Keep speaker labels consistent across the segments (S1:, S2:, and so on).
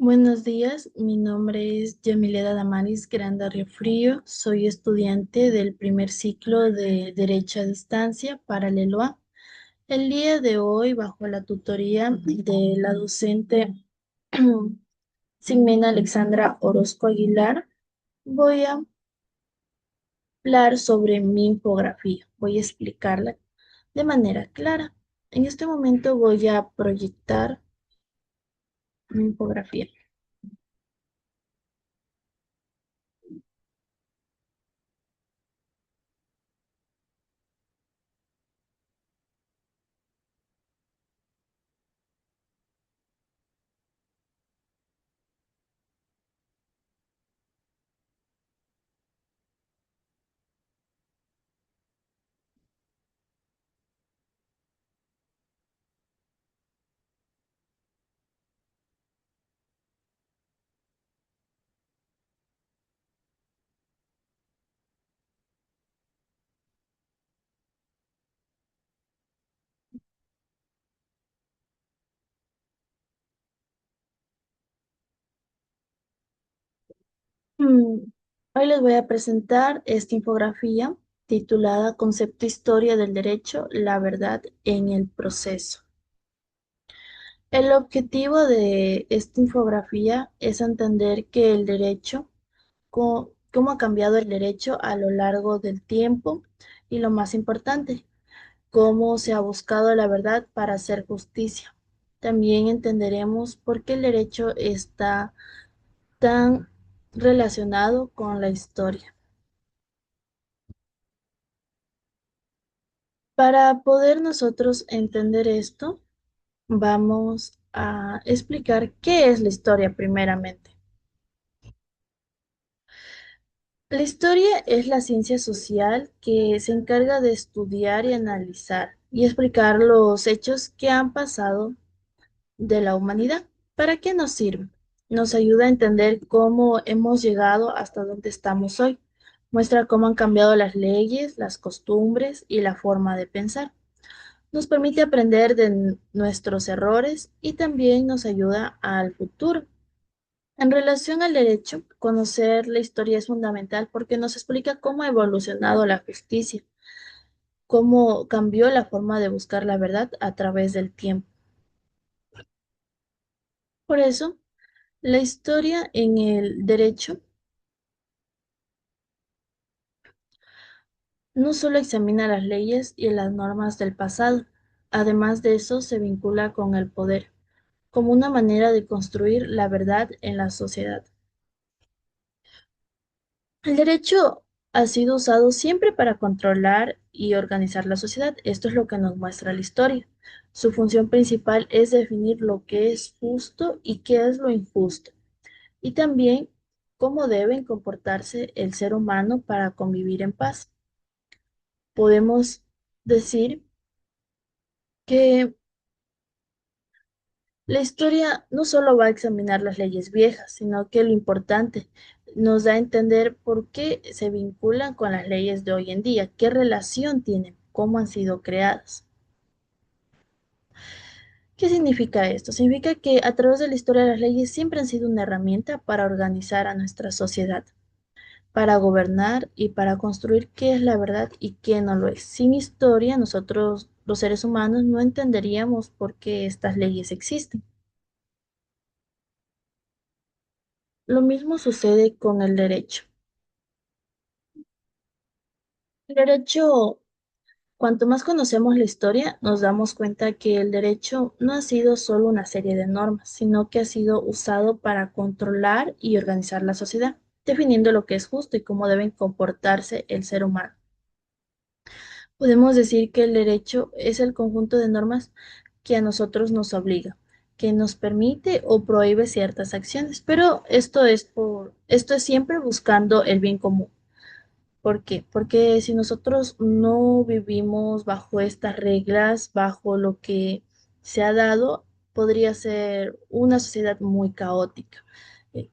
S1: Buenos días, mi nombre es Yamileda Damaris Granda Riofrío, soy estudiante del primer ciclo de Derecho a Distancia, paralelo A. El día de hoy, bajo la tutoría de la docente Ximena Alexandra Orozco Aguilar, voy a hablar sobre mi infografía. Voy a explicarla de manera clara. En este momento voy a proyectar mi infografía. Mm, Hoy les voy a presentar esta infografía titulada Concepto Historia del Derecho, la verdad en el proceso. El objetivo de esta infografía es entender que el derecho, cómo ha cambiado el derecho a lo largo del tiempo y lo más importante, cómo se ha buscado la verdad para hacer justicia. También entenderemos por qué el derecho está tan relacionado con la historia. Para poder nosotros entender esto, vamos a explicar qué es la historia primeramente. La historia es la ciencia social que se encarga de estudiar y analizar y explicar los hechos que han pasado de la humanidad. ¿Para qué nos sirve? Nos ayuda a entender cómo hemos llegado hasta donde estamos hoy. Muestra cómo han cambiado las leyes, las costumbres y la forma de pensar. Nos permite aprender de nuestros errores y también nos ayuda al futuro. En relación al derecho, conocer la historia es fundamental porque nos explica cómo ha evolucionado la justicia, cómo cambió la forma de buscar la verdad a través del tiempo. Por eso, la historia en el derecho no solo examina las leyes y las normas del pasado, además de eso se vincula con el poder, como una manera de construir la verdad en la sociedad. El derecho ha sido usado siempre para controlar y organizar la sociedad. Esto es lo que nos muestra la historia. Su función principal es definir lo que es justo y qué es lo injusto, y también cómo deben comportarse el ser humano para convivir en paz. Podemos decir que la historia no solo va a examinar las leyes viejas, sino que lo importante nos da a entender por qué se vinculan con las leyes de hoy en día, qué relación tienen, cómo han sido creadas. ¿Qué significa esto? Significa que a través de la historia las leyes siempre han sido una herramienta para organizar a nuestra sociedad, para gobernar y para construir qué es la verdad y qué no lo es. Sin historia, nosotros, los seres humanos, no entenderíamos por qué estas leyes existen. Lo mismo sucede con el derecho. El derecho, cuanto más conocemos la historia, nos damos cuenta que el derecho no ha sido solo una serie de normas, sino que ha sido usado para controlar y organizar la sociedad, definiendo lo que es justo y cómo deben comportarse el ser humano. Podemos decir que el derecho es el conjunto de normas que a nosotros nos obliga, que nos permite o prohíbe ciertas acciones, pero esto es siempre buscando el bien común. ¿Por qué? Porque si nosotros no vivimos bajo estas reglas, bajo lo que se ha dado, podría ser una sociedad muy caótica. Eh,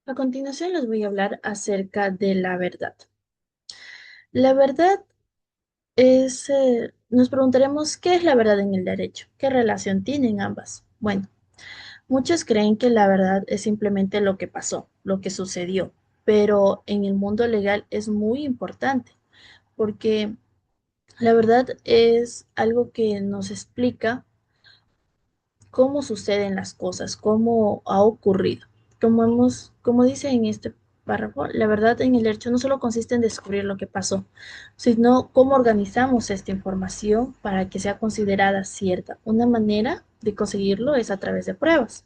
S1: A continuación les voy a hablar acerca de la verdad. La verdad nos preguntaremos qué es la verdad en el derecho, qué relación tienen ambas. Bueno, muchos creen que la verdad es simplemente lo que pasó, lo que sucedió, pero en el mundo legal es muy importante porque la verdad es algo que nos explica cómo suceden las cosas, cómo ha ocurrido. Como dice en este párrafo, la verdad en el derecho no solo consiste en descubrir lo que pasó, sino cómo organizamos esta información para que sea considerada cierta. Una manera de conseguirlo es a través de pruebas.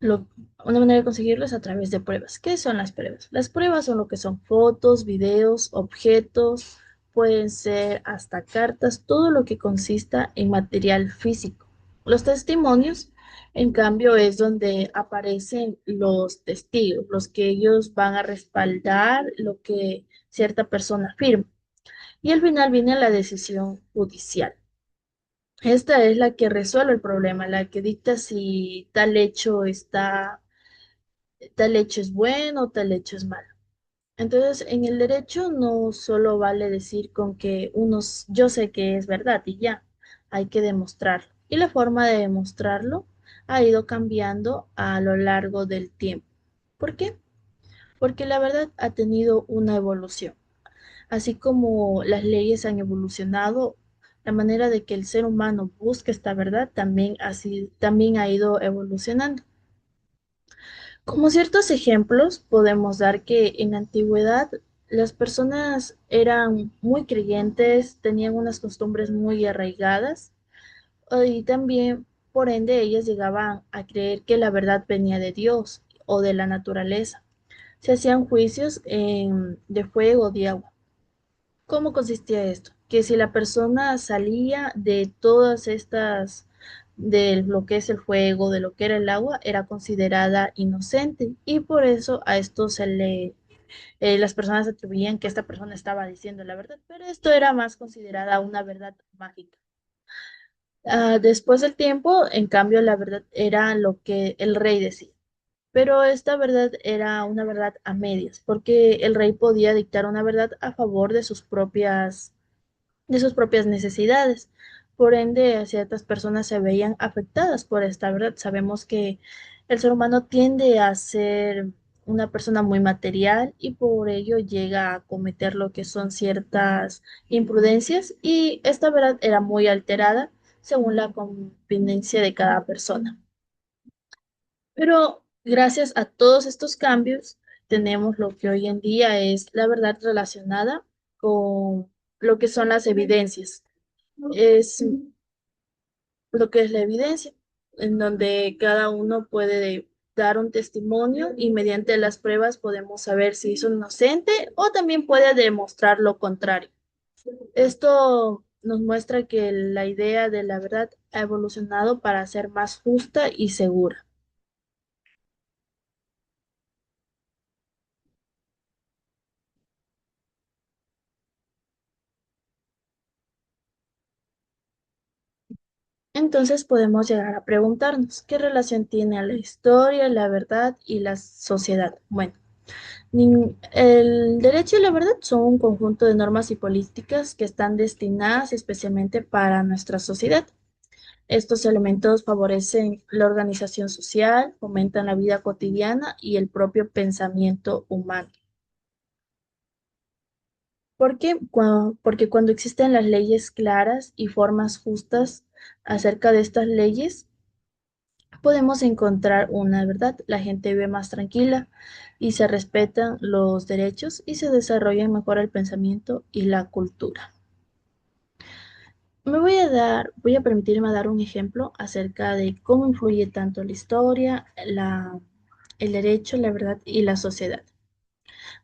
S1: Lo- una manera de conseguirlo es a través de pruebas. ¿Qué son las pruebas? Las pruebas son lo que son fotos, videos, objetos, pueden ser hasta cartas, todo lo que consista en material físico. Los testimonios, en cambio, es donde aparecen los testigos, los que ellos van a respaldar lo que cierta persona afirma. Y al final viene la decisión judicial. Esta es la que resuelve el problema, la que dicta si tal hecho es bueno, tal hecho es malo. Entonces, en el derecho no solo vale decir con que yo sé que es verdad y ya, hay que demostrarlo. Y la forma de demostrarlo ha ido cambiando a lo largo del tiempo. ¿Por qué? Porque la verdad ha tenido una evolución. Así como las leyes han evolucionado, la manera de que el ser humano busque esta verdad también ha ido evolucionando. Como ciertos ejemplos, podemos dar que en la antigüedad las personas eran muy creyentes, tenían unas costumbres muy arraigadas y también, por ende, ellas llegaban a creer que la verdad venía de Dios o de la naturaleza. Se hacían juicios de fuego, de agua. ¿Cómo consistía esto? Que si la persona salía de todas estas, de lo que es el fuego, de lo que era el agua, era considerada inocente y por eso a esto las personas atribuían que esta persona estaba diciendo la verdad, pero esto era más considerada una verdad mágica. Después del tiempo, en cambio, la verdad era lo que el rey decía. Pero esta verdad era una verdad a medias, porque el rey podía dictar una verdad a favor de sus propias necesidades. Por ende, ciertas personas se veían afectadas por esta verdad. Sabemos que el ser humano tiende a ser una persona muy material y por ello llega a cometer lo que son ciertas imprudencias y esta verdad era muy alterada según la conveniencia de cada persona. Pero gracias a todos estos cambios, tenemos lo que hoy en día es la verdad relacionada con lo que son las evidencias. Es lo que es la evidencia, en donde cada uno puede dar un testimonio y mediante las pruebas podemos saber si es inocente o también puede demostrar lo contrario. Esto nos muestra que la idea de la verdad ha evolucionado para ser más justa y segura. Entonces podemos llegar a preguntarnos, ¿qué relación tiene la historia, la verdad y la sociedad? Bueno, el derecho y la verdad son un conjunto de normas y políticas que están destinadas especialmente para nuestra sociedad. Estos elementos favorecen la organización social, fomentan la vida cotidiana y el propio pensamiento humano. Porque cuando existen las leyes claras y formas justas acerca de estas leyes, podemos encontrar una verdad. La gente vive más tranquila y se respetan los derechos y se desarrolla mejor el pensamiento y la cultura. Voy a permitirme dar un ejemplo acerca de cómo influye tanto la historia, el derecho, la verdad y la sociedad.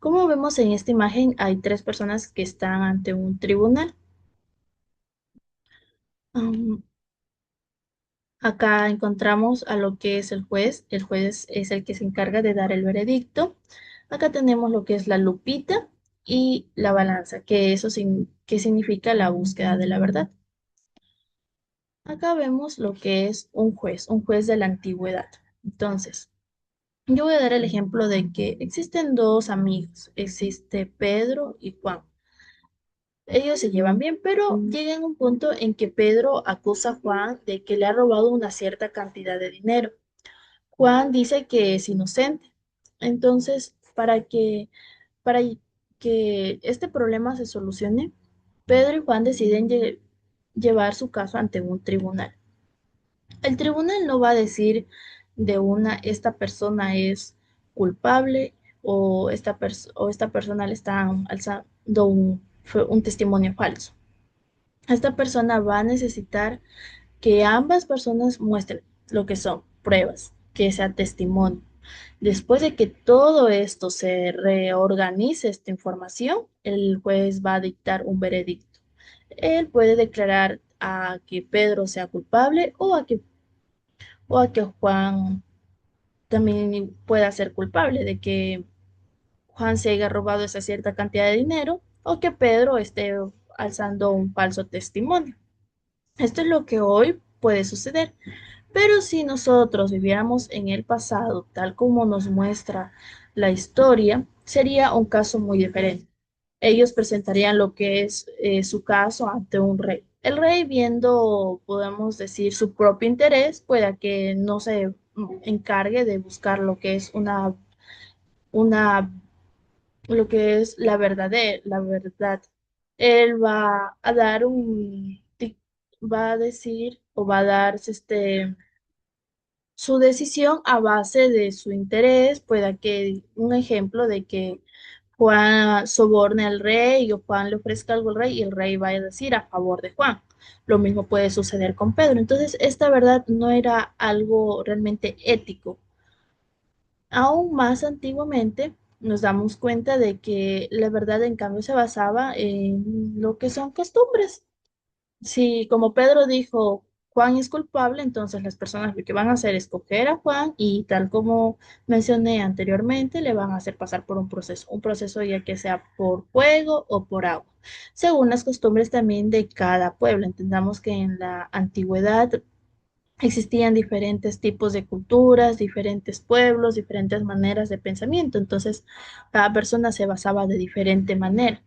S1: Como vemos en esta imagen, hay tres personas que están ante un tribunal. Um, Acá encontramos a lo que es el juez. El juez es el que se encarga de dar el veredicto. Acá tenemos lo que es la lupita y la balanza, que significa la búsqueda de la verdad. Acá vemos lo que es un juez de la antigüedad. Entonces, yo voy a dar el ejemplo de que existen dos amigos, existe Pedro y Juan. Ellos se llevan bien, pero llega en un punto en que Pedro acusa a Juan de que le ha robado una cierta cantidad de dinero. Juan dice que es inocente. Entonces, para que este problema se solucione, Pedro y Juan deciden llevar su caso ante un tribunal. El tribunal no va a decir de una, esta persona es culpable o o esta persona le está alzando un testimonio falso. Esta persona va a necesitar que ambas personas muestren lo que son pruebas, que sea testimonio. Después de que todo esto se reorganice, esta información, el juez va a dictar un veredicto. Él puede declarar a que Pedro sea culpable o a que Juan también pueda ser culpable de que Juan se haya robado esa cierta cantidad de dinero o que Pedro esté alzando un falso testimonio. Esto es lo que hoy puede suceder. Pero si nosotros viviéramos en el pasado, tal como nos muestra la historia, sería un caso muy diferente. Ellos presentarían lo que es su caso ante un rey. El rey, viendo, podemos decir, su propio interés, pueda que no se encargue de buscar lo que es una, lo que es la verdad. Él va a dar va a decir o va a dar su decisión a base de su interés, pueda que un ejemplo de que Juan soborne al rey o Juan le ofrezca algo al rey y el rey va a decir a favor de Juan. Lo mismo puede suceder con Pedro. Entonces, esta verdad no era algo realmente ético. Aún más antiguamente nos damos cuenta de que la verdad en cambio se basaba en lo que son costumbres. Si, como Pedro dijo, Juan es culpable, entonces las personas lo que van a hacer es escoger a Juan y tal como mencioné anteriormente, le van a hacer pasar por un proceso ya que sea por fuego o por agua, según las costumbres también de cada pueblo. Entendamos que en la antigüedad existían diferentes tipos de culturas, diferentes pueblos, diferentes maneras de pensamiento, entonces cada persona se basaba de diferente manera.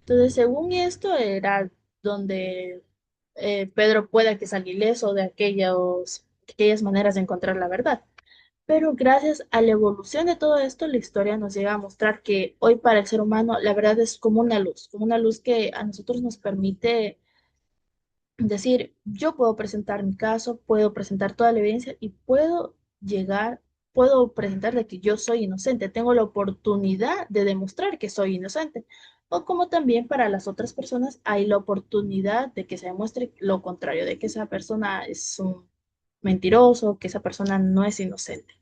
S1: Entonces, según esto, era donde Pedro pueda que salga ileso de aquellas maneras de encontrar la verdad. Pero gracias a la evolución de todo esto, la historia nos llega a mostrar que hoy para el ser humano la verdad es como una luz que a nosotros nos permite decir, yo puedo presentar mi caso, puedo presentar toda la evidencia y puedo presentar de que yo soy inocente, tengo la oportunidad de demostrar que soy inocente. O como también para las otras personas hay la oportunidad de que se demuestre lo contrario, de que esa persona es un mentiroso, que esa persona no es inocente.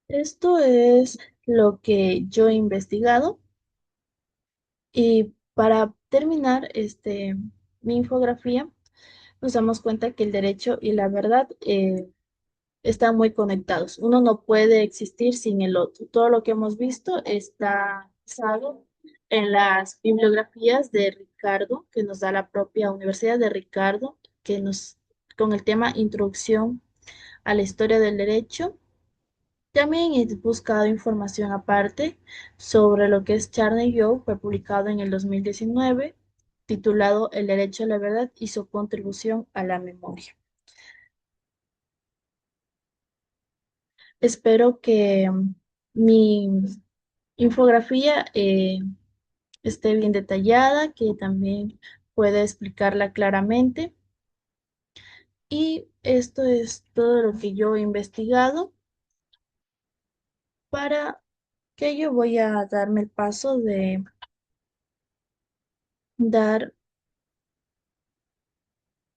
S1: Esto es lo que yo he investigado y para terminar mi infografía, nos damos cuenta que el derecho y la verdad están muy conectados. Uno no puede existir sin el otro. Todo lo que hemos visto está basado en las bibliografías de Ricardo, que nos da la propia Universidad de Ricardo, con el tema Introducción a la Historia del Derecho. También he buscado información aparte sobre lo que es Charney Joe, fue publicado en el 2019, titulado El derecho a la verdad y su contribución a la memoria. Espero que mi infografía esté bien detallada, que también pueda explicarla claramente. Y esto es todo lo que yo he investigado. Para que yo voy a darme el paso de dar,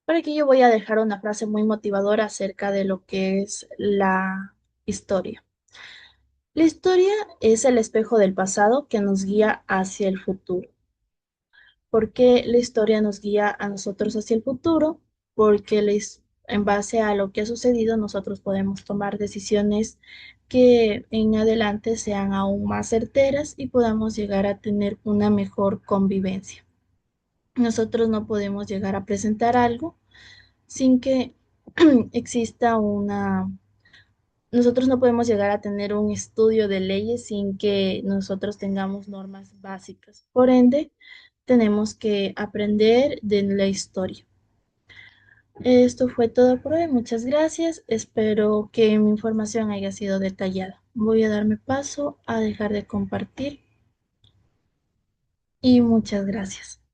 S1: para que yo voy a dejar una frase muy motivadora acerca de lo que es la historia. La historia es el espejo del pasado que nos guía hacia el futuro. ¿Por qué la historia nos guía a nosotros hacia el futuro? Porque en base a lo que ha sucedido, nosotros podemos tomar decisiones que en adelante sean aún más certeras y podamos llegar a tener una mejor convivencia. Nosotros no podemos llegar a presentar algo sin que exista nosotros no podemos llegar a tener un estudio de leyes sin que nosotros tengamos normas básicas. Por ende, tenemos que aprender de la historia. Esto fue todo por hoy. Muchas gracias. Espero que mi información haya sido detallada. Voy a darme paso a dejar de compartir y muchas gracias.